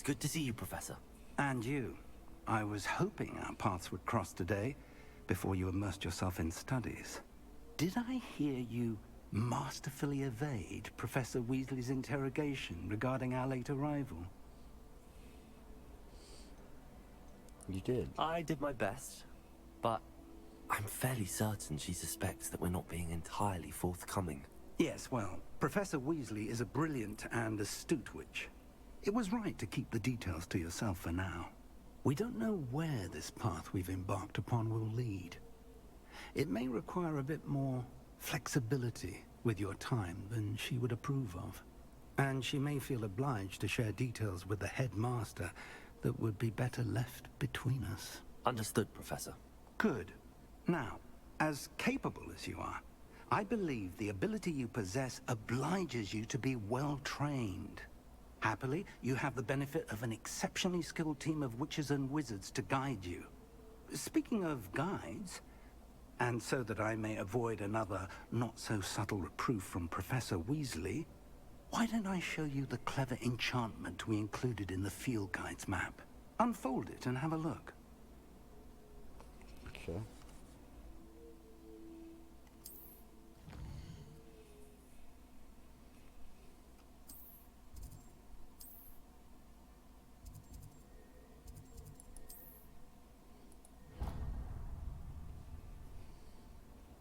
It's good to see you, Professor. And you. I was hoping our paths would cross today, before you immersed yourself in studies. Did I hear you masterfully evade Professor Weasley's interrogation regarding our late arrival? You did. I did my best, but I'm fairly certain she suspects that we're not being entirely forthcoming. Yes, well, Professor Weasley is a brilliant and astute witch. It was right to keep the details to yourself for now. We don't know where this path we've embarked upon will lead. It may require a bit more flexibility with your time than she would approve of. And she may feel obliged to share details with the headmaster that would be better left between us. Understood, Professor. Good. Now, as capable as you are, I believe the ability you possess obliges you to be well trained. Happily, you have the benefit of an exceptionally skilled team of witches and wizards to guide you. Speaking of guides, and so that I may avoid another not-so-subtle reproof from Professor Weasley, why don't I show you the clever enchantment we included in the field guide's map? Unfold it and have a look. Okay.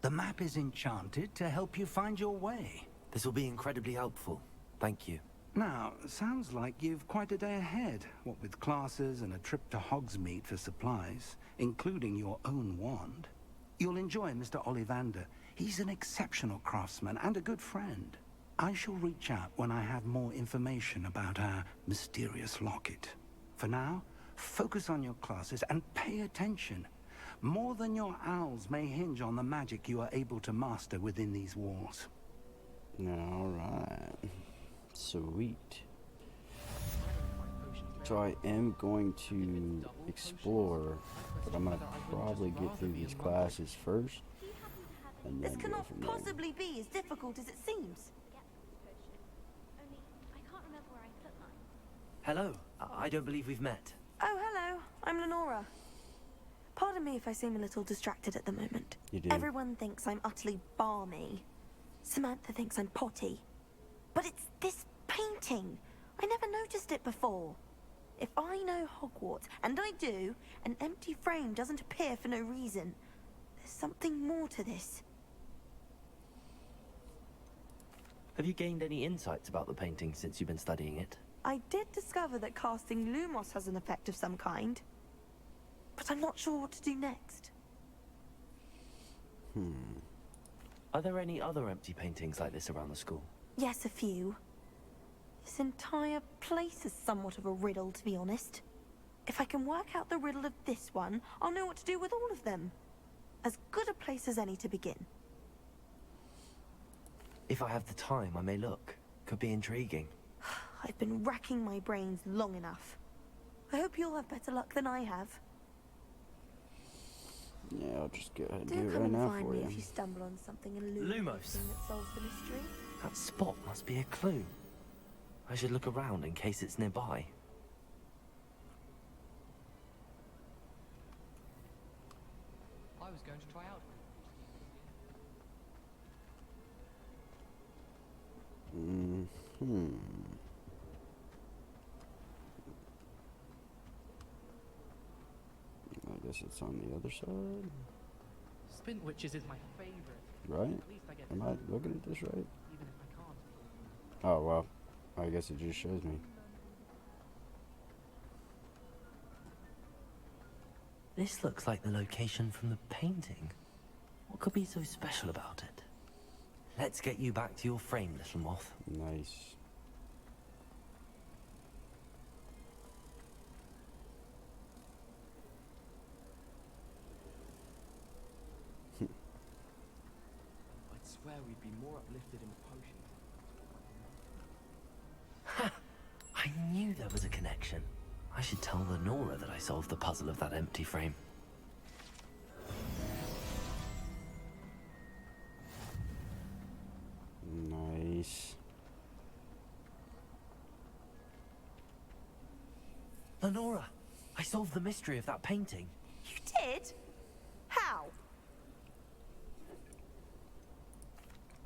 The map is enchanted to help you find your way. This will be incredibly helpful. Thank you. Now, sounds like you've quite a day ahead, what with classes and a trip to Hogsmeade for supplies, including your own wand. You'll enjoy Mr. Ollivander. He's an exceptional craftsman and a good friend. I shall reach out when I have more information about our mysterious locket. For now, focus on your classes and pay attention. More than your owls may hinge on the magic you are able to master within these walls. Alright. Sweet. So I am going to explore, but I'm going to probably get through these classes first. And This then cannot go from there. possibly be as difficult as it seems. Hello. I don't believe we've met. Oh, hello. I'm Lenora. Pardon me if I seem a little distracted at the moment. You do. Everyone thinks I'm utterly balmy. Samantha thinks I'm potty. But it's this painting. I never noticed it before. If I know Hogwarts, and I do, an empty frame doesn't appear for no reason. There's something more to this. Have you gained any insights about the painting since you've been studying it? I did discover that casting Lumos has an effect of some kind. But I'm not sure what to do next. Are there any other empty paintings like this around the school? Yes, a few. This entire place is somewhat of a riddle, to be honest. If I can work out the riddle of this one, I'll know what to do with all of them. As good a place as any to begin. If I have the time, I may look. Could be intriguing. I've been racking my brains long enough. I hope you'll have better luck than I have. Yeah, I'll just go ahead and Do do it come right and now find for me you. if you stumble on something Lumos. illuminating that solves the mystery. That spot must be a clue. I should look around in case it's nearby. I was going to try out. I guess it's on the other side, Spin Witches is my favorite. right? At least I get Am I looking at this right? even if I can't. Oh, well, I guess it just shows me. This looks like the location from the painting. What could be so special about it? Let's get you back to your frame, little moth. Nice. I'd swear we'd be more uplifted in potions. I knew there was a connection. I should tell Lenora that I solved the puzzle of that empty frame. Nice. Lenora, I solved the mystery of that painting. You did? How?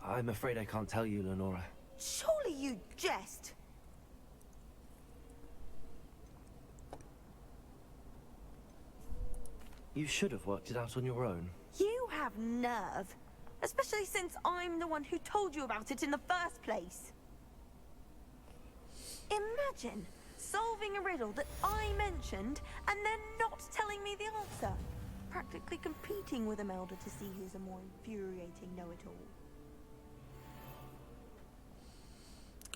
I'm afraid I can't tell you, Lenora. Surely you jest. You should have worked it out on your own. You have nerve. Especially since I'm the one who told you about it in the first place. Imagine solving a riddle that I mentioned and then not telling me the answer. Practically competing with Imelda to see who's a more infuriating know-it-all.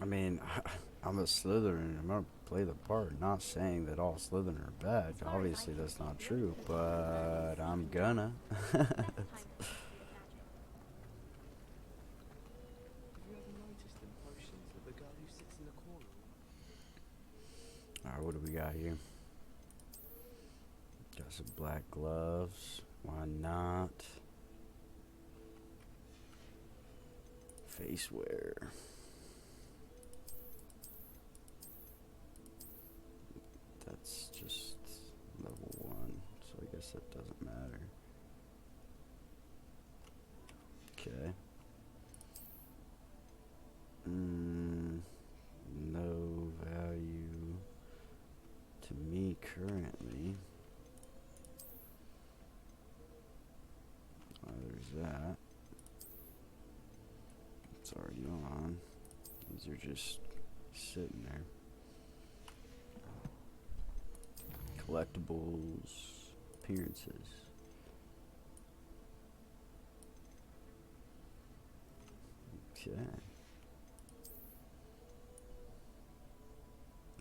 I mean, I'm a Slytherin. I'm gonna play the part. Not saying that all Slytherin are bad. Obviously, that's not true. But I'm gonna. Have you ever noticed in potions that the girl who sits in the corner? Alright, what do we got here? Got some black gloves. Why not? Face wear. That's just level 1, so I guess that doesn't matter. Okay. No value to me currently. There's that. It's already on. These are just sitting there. Collectibles, appearances. Okay.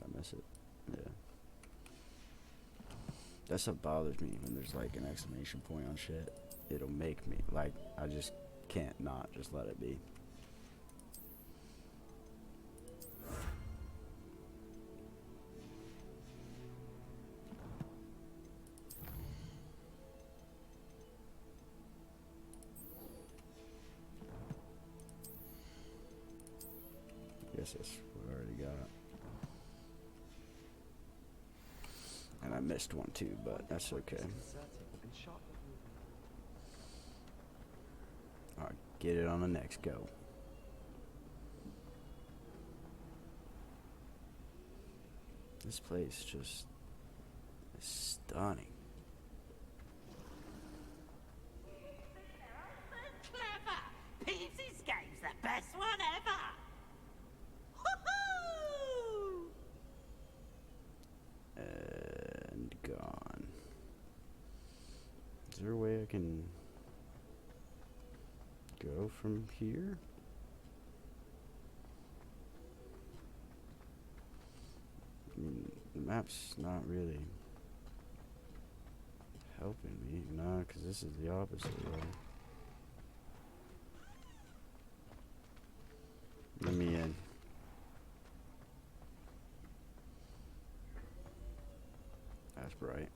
I miss it. Yeah. That's what bothers me when there's like an exclamation point on shit. It'll make me, like, I just can't not just let it be. Guess that's what I already got. And I missed one too, but that's okay. Alright, get it on the next go. This place just is stunning. Clever! Peeves' game's the best one ever! And gone. Is there a way I can go from here? I mean, the map's not really helping me. No, because this is the opposite way. Let me in. That's bright.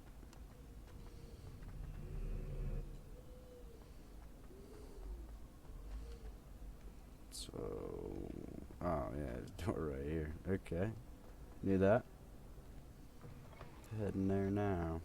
So, oh yeah, the door right here. Okay, knew that. Heading there now.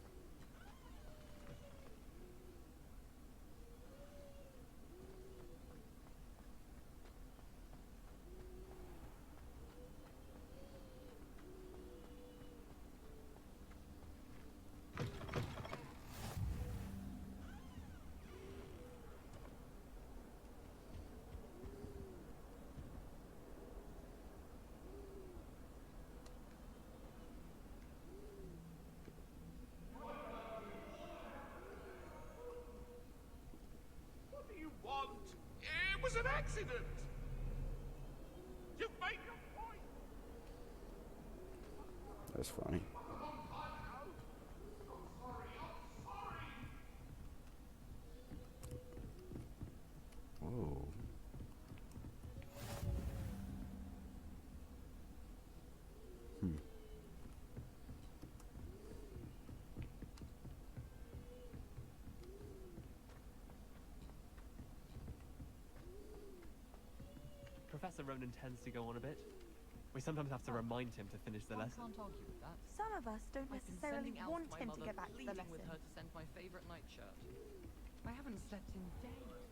It was an accident! You've made your point! That's funny. Whoa. Professor Ronan tends to go on a bit, We sometimes have to remind him to finish the One lesson. can't argue with that. Some of us don't I've been necessarily sending Elf want my him to mother, go back to the pleading with lesson. her to send my favorite nightshirt. I haven't slept in days.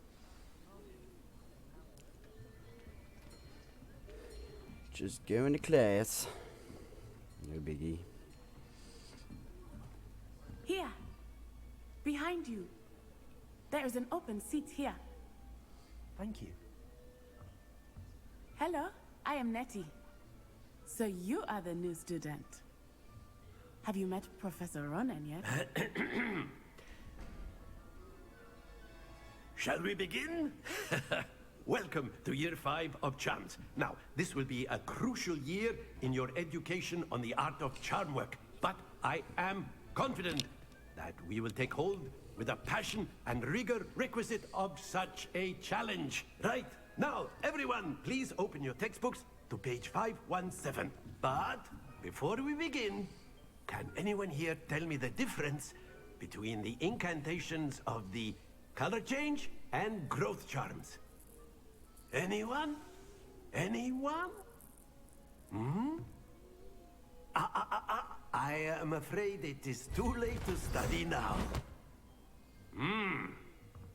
Just going to class. No biggie. Here. Behind you. There is an open seat here. Thank you. Hello, I am Nettie. So you are the new student. Have you met Professor Ronan yet? Shall we begin? Welcome to Year 5 of Charms. Now, this will be a crucial year in your education on the art of charm work. But I am confident that we will take hold with the passion and rigor requisite of such a challenge. Right, now, everyone, please open your textbooks to page 517. But before we begin, can anyone here tell me the difference between the incantations of the color change and growth charms? Anyone? Anyone? I am afraid it is too late to study now.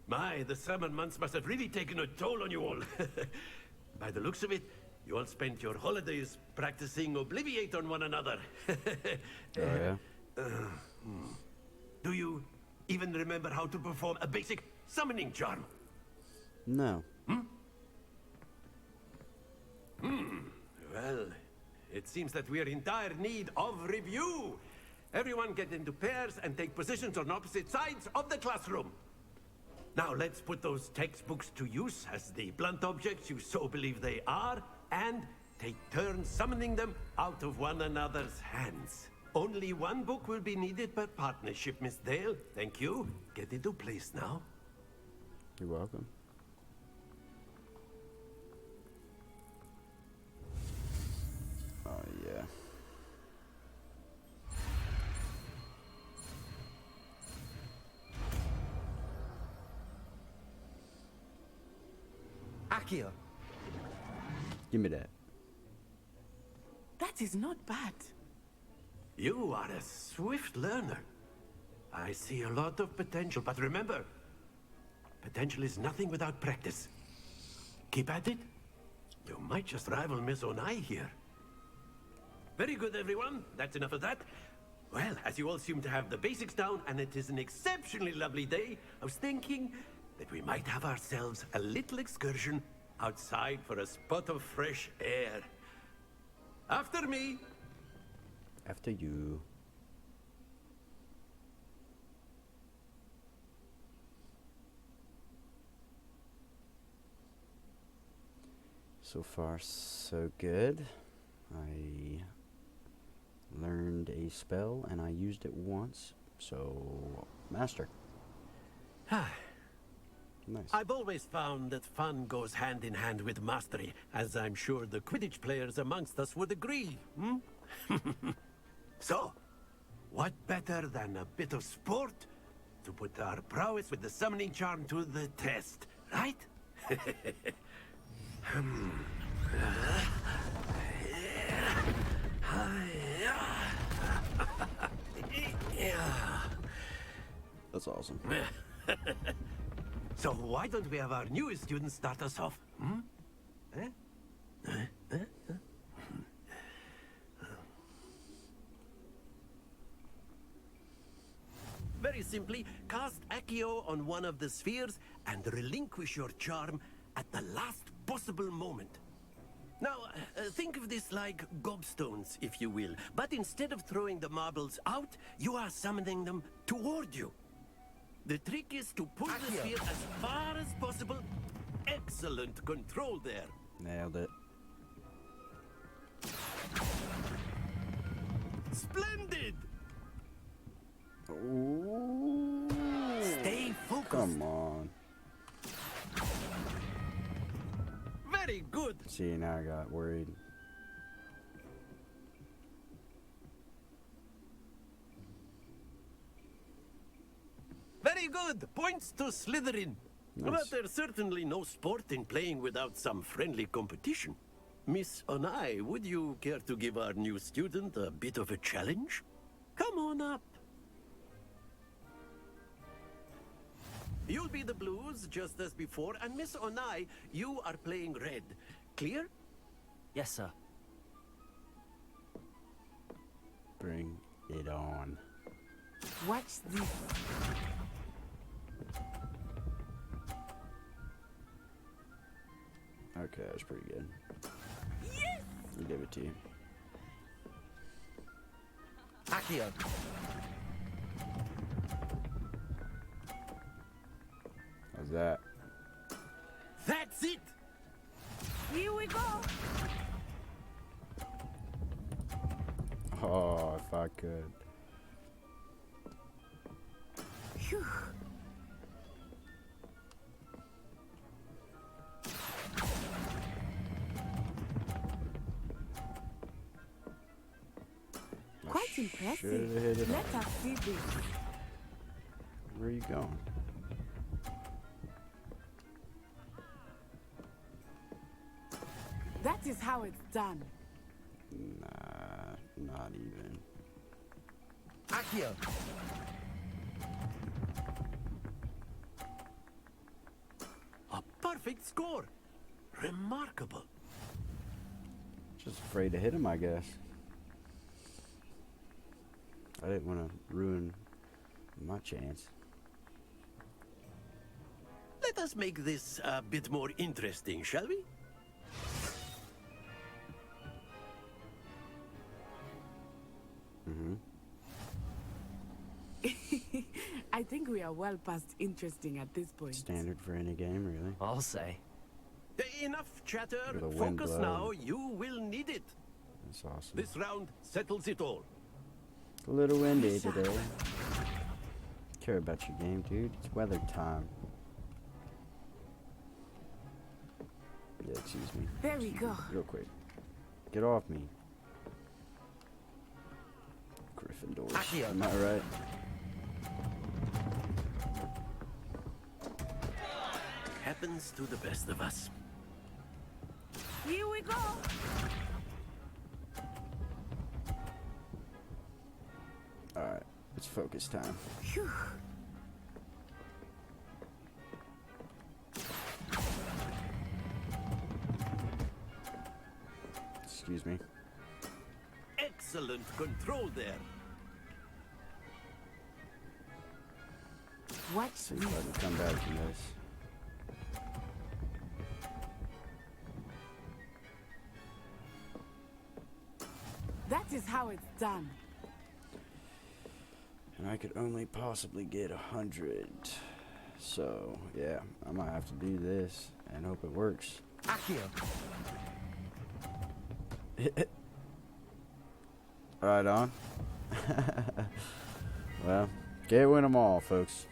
My, the summer months must have really taken a toll on you all. By the looks of it, you all spent your holidays practicing Obliviate on one another. Oh, yeah? Do you even remember how to perform a basic summoning charm? No. Well, it seems that we are in dire need of review. Everyone get into pairs and take positions on opposite sides of the classroom. Now let's put those textbooks to use as the blunt objects you so believe they are, and take turns summoning them out of one another's hands. Only one book will be needed per partnership, Miss Dale. Thank you. Get into place now. You're welcome. Oh, yeah. Akio! Give me that. That is not bad. You are a swift learner. I see a lot of potential, but remember, potential is nothing without practice. Keep at it. You might just rival Miss Onai here. Very good, everyone. That's enough of that. Well, as you all seem to have the basics down, and it is an exceptionally lovely day, I was thinking that we might have ourselves a little excursion outside for a spot of fresh air. After me. After you. So far, so good. I learned a spell and I used it once, so master. Nice. I've always found that fun goes hand in hand with mastery, as I'm sure the Quidditch players amongst us would agree. So, what better than a bit of sport to put our prowess with the summoning charm to the test, right? That's awesome. So why don't we have our newest student start us off? Very simply, cast Accio on one of the spheres and relinquish your charm at the last possible moment. Now, think of this like gobstones, if you will. But instead of throwing the marbles out, you are summoning them toward you. The trick is to pull the sphere as far as possible. Excellent control there. Nailed it. Splendid! Ooh. Stay focused. Come on. Very good. See, now I got worried. Very good. Points to Slytherin. Nice. But there's certainly no sport in playing without some friendly competition. Miss Onai, would you care to give our new student a bit of a challenge? Come on up. You'll be the blues just as before, and Miss Onai, you are playing red. Clear? Yes, sir. Bring it on. Watch this. Okay, that's pretty good. Yes! I'll give it to you. Accio. How's that? That's it! Here we go. Oh, if I could. Phew. Quite impressive. Should've hit it Let us see this. Where are you going? That is how it's done. Nah, not even. Accio. A perfect score. Remarkable. Just afraid to hit him, I guess. I didn't want to ruin my chance. Let us make this a bit more interesting, shall we? Mm-hmm. I think we are well past interesting at this point. Standard for any game, really. I'll say. Enough chatter. Feel the wind Focus blow. now. You will need it. That's awesome. This round settles it all. It's a little windy today. Care about your game, dude. It's weather time. Yeah, excuse me. There we go. Real quick. Get off me. Gryffindors. Accio. Am I right? Happens to the best of us. Here we go. Alright. It's focus time. Phew. Excuse me. Excellent control there. Watch See if this. I can come back from this. That is how it's done. And I could only possibly get 100. So, yeah, I might have to do this and hope it works. Accio. Right on. Well, can't win them all, folks.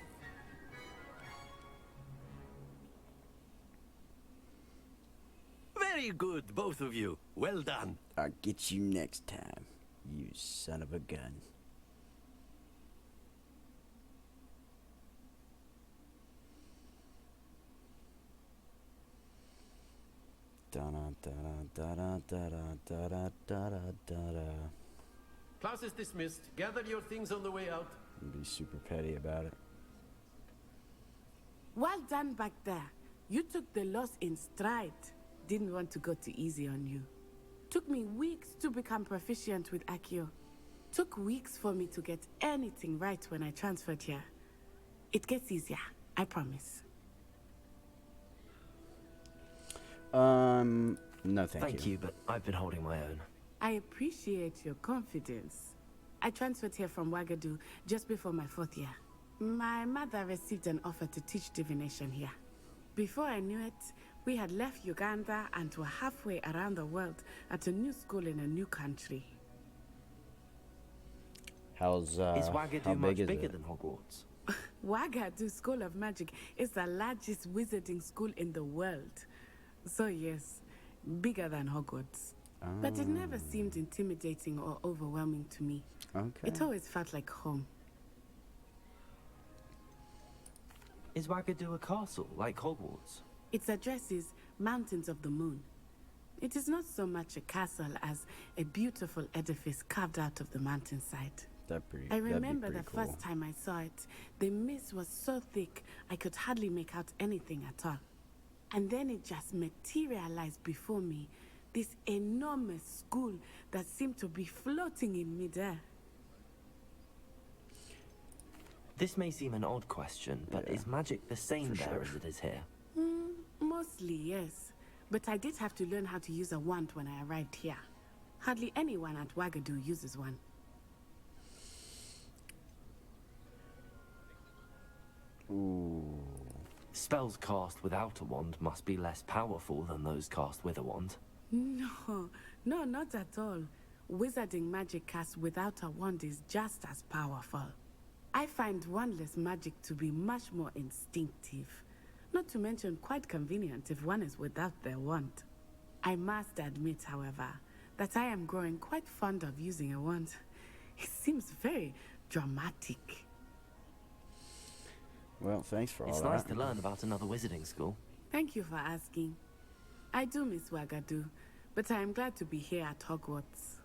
Very good, both of you. Well done. I'll get you next time, you son of a gun. Da-da-da-da-da-da-da-da-da-da. Class is dismissed. Gather your things on the way out. And be super petty about it. Well done back there. You took the loss in stride. Didn't want to go too easy on you. Took me weeks to become proficient with Accio. Took weeks for me to get anything right when I transferred here. It gets easier, I promise. No thank Thank you, but I've been holding my own. I appreciate your confidence. I transferred here from Wagadu just before my 4th year. My mother received an offer to teach divination here. Before I knew it, we had left Uganda and were halfway around the world at a new school in a new country. How's, Is how Wagadu much big is bigger it? than Hogwarts? Wagadu School of Magic is the largest wizarding school in the world. So yes, bigger than Hogwarts. But it never seemed intimidating or overwhelming to me. Okay. It always felt like home. Is Wagadu a castle, like Hogwarts? Its address is Mountains of the Moon. It is not so much a castle as a beautiful edifice carved out of the mountainside. I remember the first time I saw it, the mist was so thick I could hardly make out anything at all. And then it just materialized before me, this enormous school that seemed to be floating in midair. This may seem an odd question, but is magic the same there as it is here? Mostly, yes. But I did have to learn how to use a wand when I arrived here. Hardly anyone at Wagadu uses one. Ooh. Spells cast without a wand must be less powerful than those cast with a wand. No, not at all. Wizarding magic cast without a wand is just as powerful. I find wandless magic to be much more instinctive. Not to mention quite convenient if one is without their wand. I must admit, however, that I am growing quite fond of using a wand. It seems very dramatic. Well, thanks for all that. It's nice to learn about another wizarding school. Thank you for asking. I do miss Wagadu, but I am glad to be here at Hogwarts.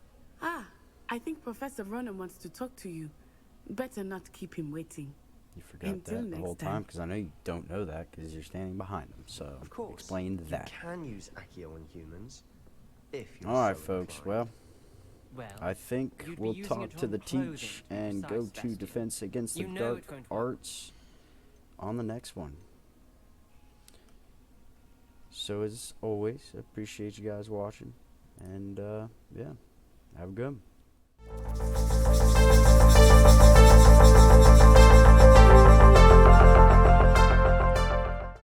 Ah, I think Professor Ronan wants to talk to you. Better not keep him waiting. You forgot Until that the whole next time. time, because I know you don't know that because you're standing behind him. So Of course. explain that. You can use Accio on humans, if you're All right, so folks. inclined. Well, I think you'd be we'll using talk it to on the clothing teach to be and go precise, to Bastian. Defense Against the You know Dark it's going to work. Arts on the next one. So as always, I appreciate you guys watching, and yeah, have a good one.